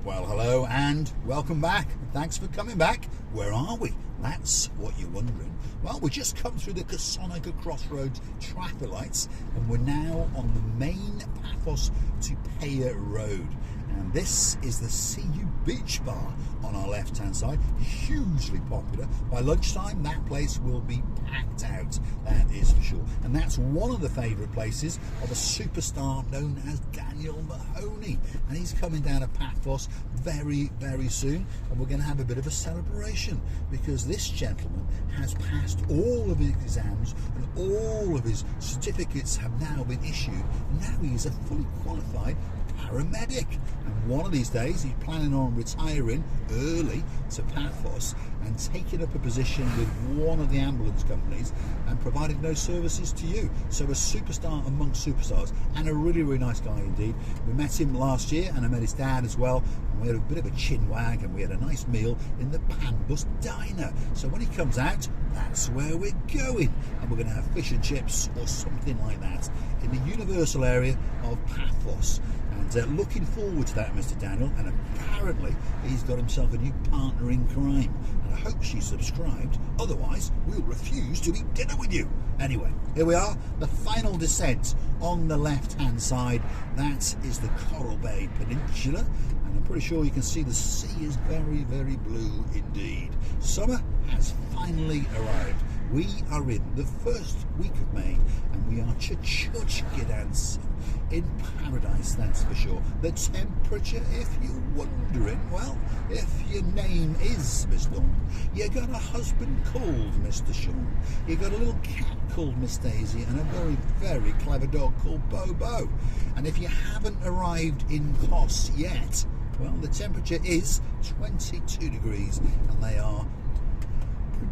Well, hello and welcome back. Thanks for coming back. Where are we? That's what you're wondering. Well, we just come through the Kosonica Crossroads traffic lights and we're now on the main Paphos to Peyia road. And this is the CU Beach Bar on our left-hand side, hugely popular. By lunchtime, that place will be packed out, that is for sure. And that's one of the favourite places of a superstar known as Daniel Mahoney. And he's coming down to Paphos very, very soon. And we're going to have a bit of a celebration because this gentleman has passed all of his exams and all of his certificates have now been issued. And now he is a fully qualified paramedic, and one of these days he's planning on retiring early to Paphos and taking up a position with one of the ambulance companies and providing those services to you. So a superstar amongst superstars and a really, really nice guy indeed. We met him last year and I met his dad as well, and we had a bit of a chin wag and we had a nice meal in the Paphos diner. So when he comes out, that's where we're going, and we're going to have fish and chips or something like that in the universal area of Paphos. And looking forward to that, Mr. Daniel, and apparently he's got himself a new partner in crime, and I hope she's subscribed, otherwise we'll refuse to eat dinner with you. Anyway, here we are, the final descent on the left-hand side. That is the Coral Bay Peninsula, and I'm pretty sure you can see the sea is very, very blue indeed. Summer has finally arrived. We are in the first week of May, and we are dancing in paradise, that's for sure. The temperature, if you're wondering, well, if your name is Miss Dawn, you got a husband called Mr. Sean, you got a little cat called Miss Daisy, and a very, very clever dog called Bobo. And if you haven't arrived in Kos yet, well, the temperature is 22 degrees, and they are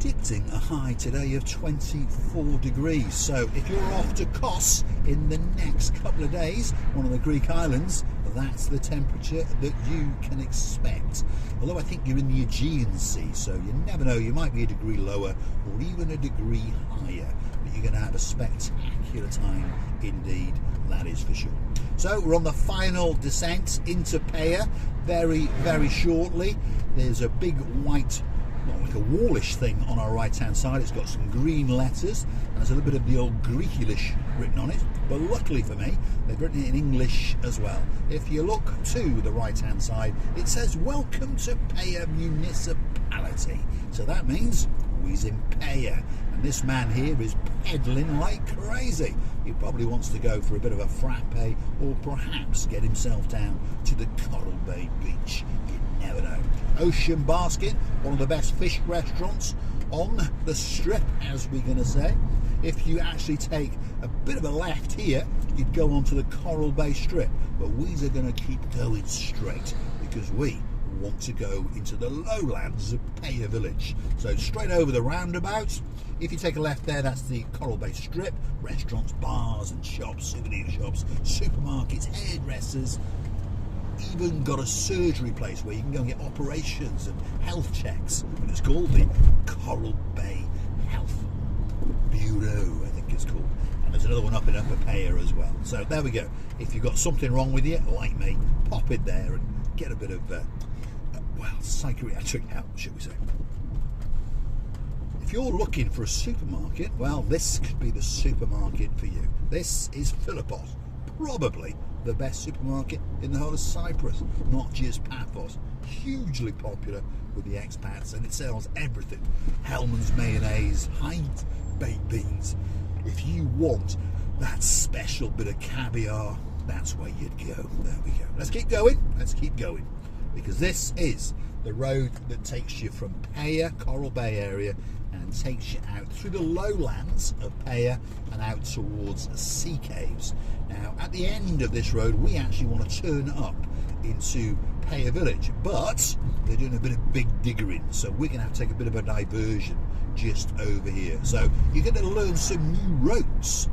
predicting a high today of 24 degrees. So if you're off to Kos in the next couple of days, one of the Greek islands, that's the temperature that you can expect. Although I think you're in the Aegean Sea, so you never know, you might be a degree lower or even a degree higher, but you're going to have a spectacular time indeed, that is for sure. So we're on the final descent into Peyia very, very shortly. There's a big white, not like a wallish thing on our right hand side. It's got some green letters and there's a little bit of the old Greeklish written on it, but luckily for me they've written it in English as well. If you look to the right hand side, it says welcome to Peyia municipality, so that means we's in Peyia, and this man here is peddling like crazy. He probably wants to go for a bit of a frappe or perhaps get himself down to the Coral Bay beach. You never know. Ocean Basket, one of the best fish restaurants on the strip, as we're going to say. If you actually take a bit of a left here, you'd go onto the Coral Bay Strip, but we are going to keep going straight because we want to go into the lowlands of Peyia village. So straight over the roundabout, if you take a left there, that's the Coral Bay Strip. Restaurants, bars and shops, souvenir shops, supermarkets, hairdressers, even got a surgery place where you can go and get operations and health checks, and it's called the Coral Bay Health Bureau, I think it's called. And there's another one up in Upper Peyia as well. So there we go. If you've got something wrong with you, like me, pop in there and get a bit of psychiatric help, should we say. If you're looking for a supermarket, well, this could be the supermarket for you. This is Philippos, probably the best supermarket in the whole of Cyprus, not just Paphos. Hugely popular with the expats, and it sells everything. Hellman's mayonnaise, Heinz baked beans. If you want that special bit of caviar, that's where you'd go. There we go. Let's keep going. Let's keep going, because this is the road that takes you from Peyia, Coral Bay area, and takes you out through the lowlands of Peyia and out towards sea caves. Now, at the end of this road, we actually want to turn up into Peyia village, but they're doing a bit of big diggering, so we're going to have to take a bit of a diversion just over here. So you're going to learn some new routes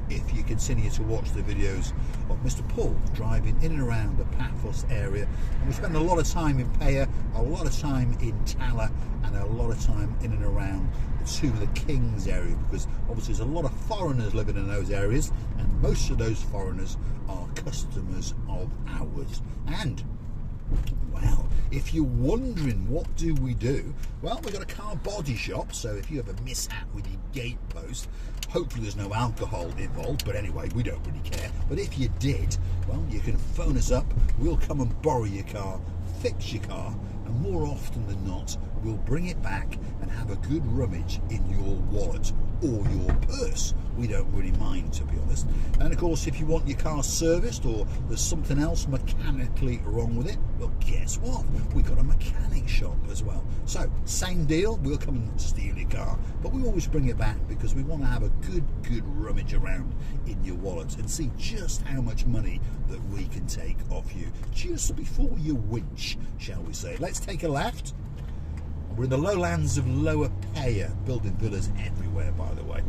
if you continue to watch the videos of Mr. Paul driving in and around the Paphos area. And we spend a lot of time in Peyia, a lot of time in Tala, and a lot of time in and around the Two of the Kings area, because obviously there's a lot of foreigners living in those areas, and most of those foreigners are customers of ours. And well, if you're wondering what do we do, well, we've got a car body shop, so if you have a mishap with your gate post, hopefully there's no alcohol involved, but anyway, we don't really care. But if you did, well, you can phone us up, we'll come and borrow your car, fix your car, and more often than not, we'll bring it back and have a good rummage in your wallet or your purse. We don't really mind, to be honest. And of course, if you want your car serviced or there's something else mechanically wrong with it, well, guess what? We've got a mechanic shop as well. So, same deal, we'll come and steal your car, but we always bring it back because we want to have a good rummage around in your wallet and see just how much money that we can take off you just before you winch, shall we say. Let's take a left. We're in the lowlands of Lower Peyia, building villas everywhere, by the way.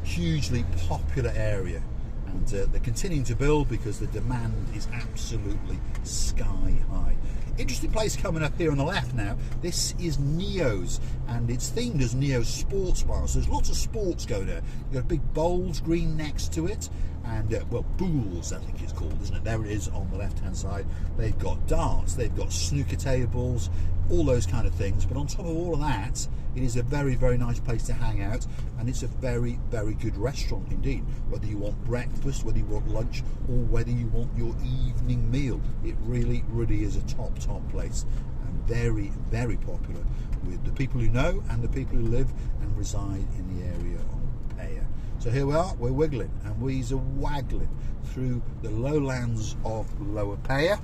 Hugely popular area, and they're continuing to build because the demand is absolutely sky high. Interesting place coming up here on the left now. This is Neo's, and it's themed as Neo's Sports Bar. So there's lots of sports going there. You've got a big bowls green next to it, and well, bowls I think it's called, isn't it? There it is on the left-hand side. They've got darts, they've got snooker tables, all those kind of things. But on top of all of that, it is a very nice place to hang out, and it's a very good restaurant indeed. Whether you want breakfast, whether you want lunch, or whether you want your evening meal, it really is a top place, and very popular with the people who know and the people who live and reside in the area of Peyia. So here we are, we're wiggling and we're waggling through the lowlands of Lower Peyia.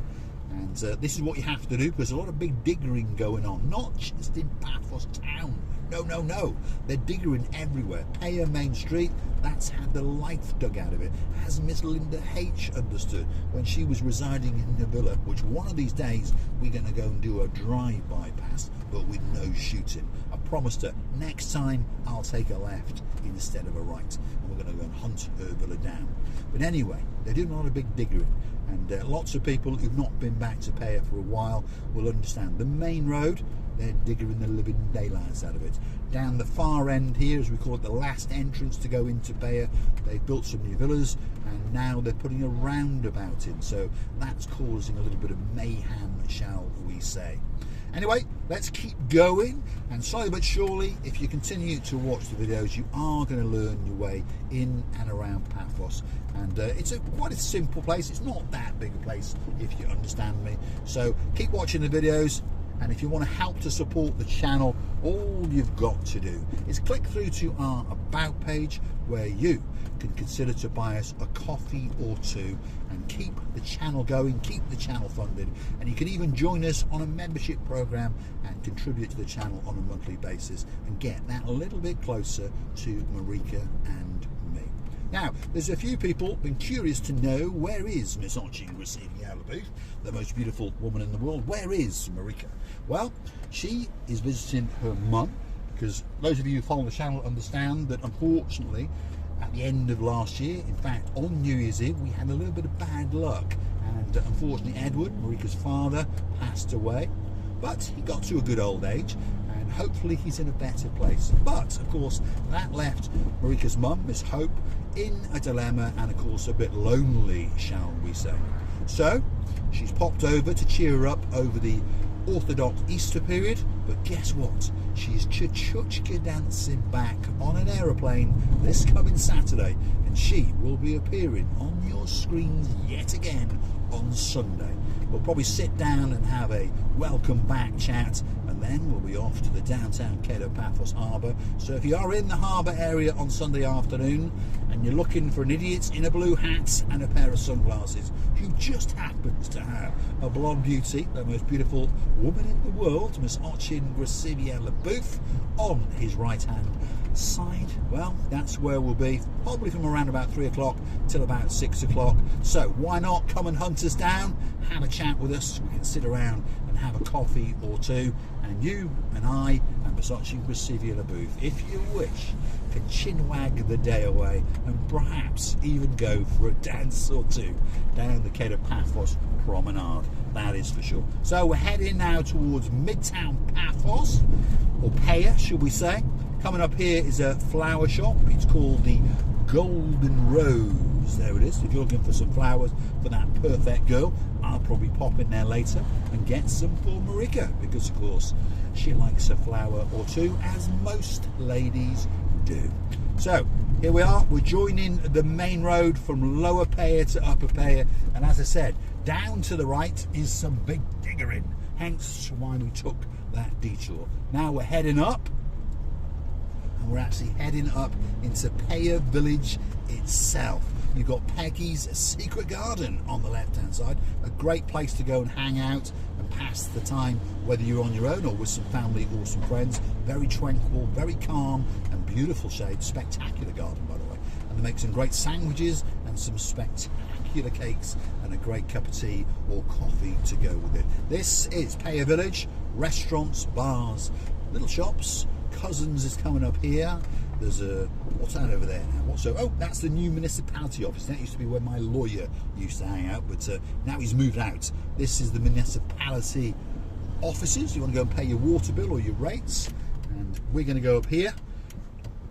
And this is what you have to do, because there's a lot of big diggering going on, not just in Paphos town. No. They're diggering everywhere. Peyia Main Street, that's had the life dug out of it. As Miss Linda H understood when she was residing in the villa, which one of these days we're going to go and do a drive-by pass, but with no shooting. I promised her, next time I'll take a left instead of a right, and we're going to go and hunt her villa down. But anyway, they're doing a lot of big diggering, and lots of people who've not been back to Peyia for a while will understand. The main road, they're digging the living daylights out of it. Down the far end here, as we call it, the last entrance to go into Peyia, they've built some new villas, and now they're putting a roundabout in, so that's causing a little bit of mayhem, shall we say. Anyway, let's keep going, and slowly but surely, if you continue to watch the videos, you are going to learn your way in and around Paphos. And it's quite a simple place. It's not that big a place, if you understand me. So keep watching the videos, and if you want to help to support the channel, all you've got to do is click through to our About page, where you can consider to buy us a coffee or two and keep the channel going, keep the channel funded. And you can even join us on a membership program and contribute to the channel on a monthly basis and get that a little bit closer to Marika and me. Now, there's a few people been curious to know, where is Miss Peyia, the most beautiful woman in the world? Where is Marika? Well, she is visiting her mum, because those of you who follow the channel understand that unfortunately at the end of last year, in fact on New Year's Eve, we had a little bit of bad luck, and unfortunately Edward, Marika's father, passed away. But he got to a good old age, and hopefully he's in a better place. But of course that left Marika's mum, Miss Hope, in a dilemma, and of course a bit lonely, shall we say. So she's popped over to cheer her up over the Orthodox Easter period, but guess what? She's chuchka dancing back on an aeroplane this coming Saturday, and she will be appearing on your screens yet again on Sunday. We'll probably sit down and have a welcome back chat, and then we'll be off to the downtown Kedo Paphos Harbour. So if you are in the harbour area on Sunday afternoon and you're looking for an idiot in a blue hat and a pair of sunglasses who just happens to have a blonde beauty, the most beautiful woman in the world, Miss Peyia on his right hand side, well, that's where we'll be, probably from around about 3 o'clock till about 6 o'clock. So why not come and hunt us down, have a chat with us, we can sit around and have a coffee or two, and you and I and Peyia if you wish can chinwag the day away and perhaps even go for a dance or two down the Quai de Paphos promenade. That is for sure. So we're heading now towards Midtown Paphos, or Peyia, should we say. Coming up here is a flower shop. It's called the Golden Rose. There it is. If you're looking for some flowers for that perfect girl, I'll probably pop in there later and get some for Marika, because of course she likes a flower or two, as most ladies do. So here we are. We're joining the main road from Lower Peyia to Upper Peyia, and as I said, down to the right is some big diggering, hence why we took that detour. Now we're heading up, and we're actually heading up into Peyia village itself. You've got Peggy's Secret Garden on the left hand side, a great place to go and hang out and pass the time, whether you're on your own or with some family or some friends. Very tranquil, very calm and beautiful shade. Spectacular garden, by the way, and they make some great sandwiches and some spectacular cakes and a great cup of tea or coffee to go with it. This is Peyia village. Restaurants, bars, little shops. Cousins is coming up here. There's a, what's that over there now? Oh, that's the new municipality office. That used to be where my lawyer used to hang out, but now he's moved out. This is the municipality offices. You want to go and pay your water bill or your rates, and we're going to go up here.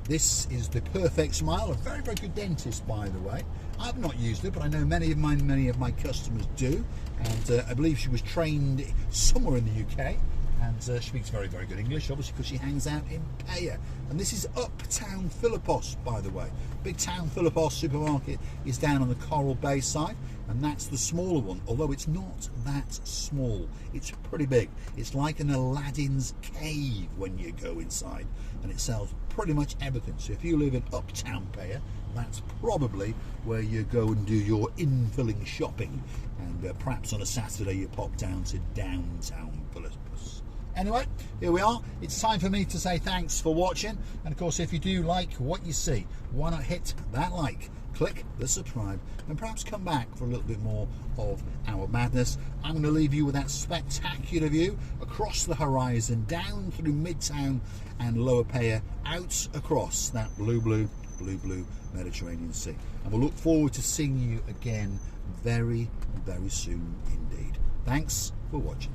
This is the Perfect Smile, a very, very good dentist, by the way. I've not used it, but I know many of my customers do, and I believe she was trained somewhere in the UK. And she speaks very, very good English, obviously, because she hangs out in Peyia. And this is Uptown Philippos, by the way. Big Town Philippos supermarket is down on the Coral Bay side, and that's the smaller one, although it's not that small. It's pretty big. It's like an Aladdin's cave when you go inside, and it sells pretty much everything. So if you live in Uptown Peyia, that's probably where you go and do your infilling shopping, and perhaps on a Saturday you pop down to downtown Philippos. Anyway, here we are. It's time for me to say thanks for watching, and of course, if you do like what you see, why not hit that like, click the subscribe, and perhaps come back for a little bit more of our madness. I'm going to leave you with that spectacular view across the horizon, down through Midtown and Lower Peyia, out across that blue Mediterranean Sea. And we'll look forward to seeing you again very, very soon indeed. Thanks for watching.